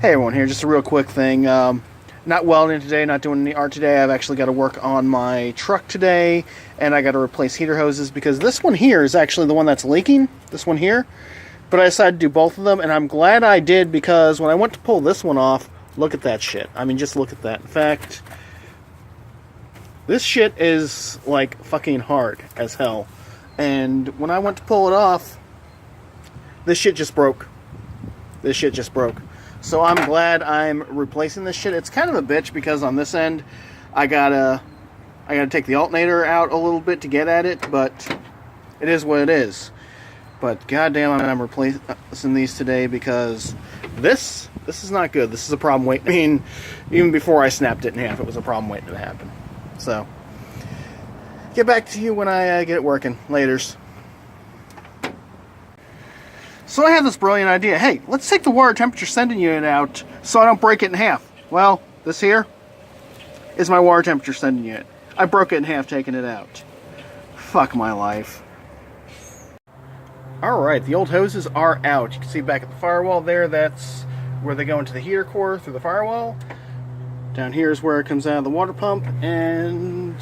Hey everyone, here, just a real quick thing. Not welding today, not doing any art today. I've actually got to work on my truck today, and I got to replace heater hoses because this one here is actually the one that's leaking, this one here. But I decided to do both of them, and I'm glad I did because when I went to pull this one off, look at that shit. I mean, just look at that. In fact, this shit is like fucking hard as hell. And when I went to pull it off, this shit just broke. This shit just broke. So I'm glad I'm replacing this shit. It's kind of a bitch because on this end, I gotta take the alternator out a little bit to get at it, but it is what it is. But goddamn, I'm replacing these today because this is not good. This is a problem waiting. I mean, even before I snapped it in half, it was a problem waiting to happen. So, get back to you when I get it working. Laters. So I had this brilliant idea. Hey, let's take the water temperature sending unit out so I don't break it in half. Well, this here is my water temperature sending unit. I broke it in half taking it out. Fuck my life. Alright, the old hoses are out. You can see back at the firewall there, that's where they go into the heater core through the firewall. Down here is where it comes out of the water pump, and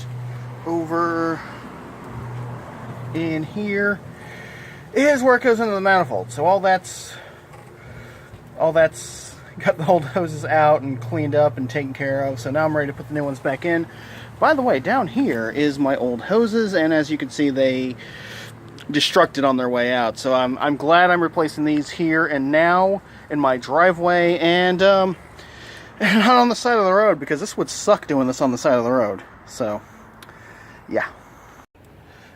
over in here is where it goes into the manifold. So all that's got the old hoses out and cleaned up and taken care of. So now I'm ready to put the new ones back in. By the way, down here is my old hoses, and as you can see, they destructed on their way out. So I'm glad I'm replacing these here and now in my driveway and not on the side of the road, because this would suck doing this on the side of the road. So yeah.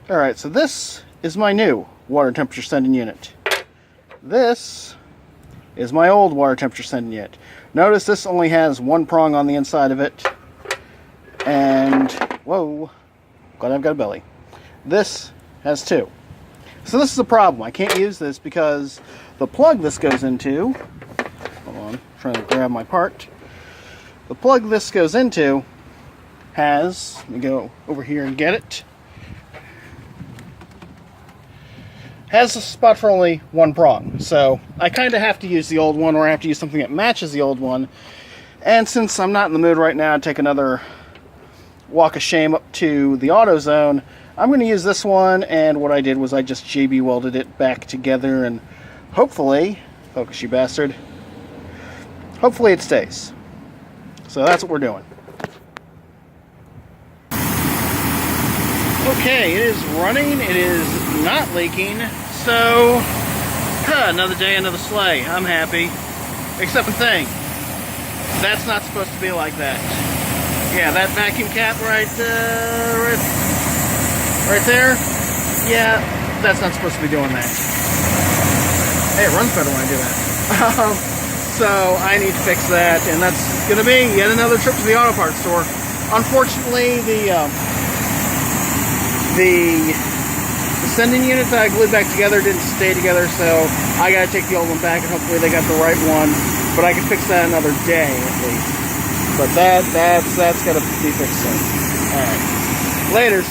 Alright, so this is my new water temperature sending unit. This is my old water temperature sending unit. Notice this only has one prong on the inside of it. And, whoa, glad I've got a belly. This has two. So this is a problem. I can't use this because the plug this goes into, hold on, I'm trying to grab my part. The plug this goes into has, let me go over here and get it, has a spot for only one prong. So I kind of have to use the old one, or I have to use something that matches the old one. And since I'm not in the mood right now to take another walk of shame up to the AutoZone, I'm going to use this one, and what I did was I just JB welded it back together, and hopefully, focus you bastard, hopefully it stays. So that's what we're doing. Okay, it is running, it is not leaking, so another day, another sleigh. I'm happy. Except one thing, that's not supposed to be like that. Yeah, that vacuum cap right there, yeah, that's not supposed to be doing that. Hey, it runs better when I do that. So I need to fix that, and that's going to be yet another trip to the auto parts store. Unfortunately, the sending units that I glued back together didn't stay together, so I got to take the old one back, and hopefully they got the right one. But I can fix that another day at least. But that's got to be fixed soon. All right, laters.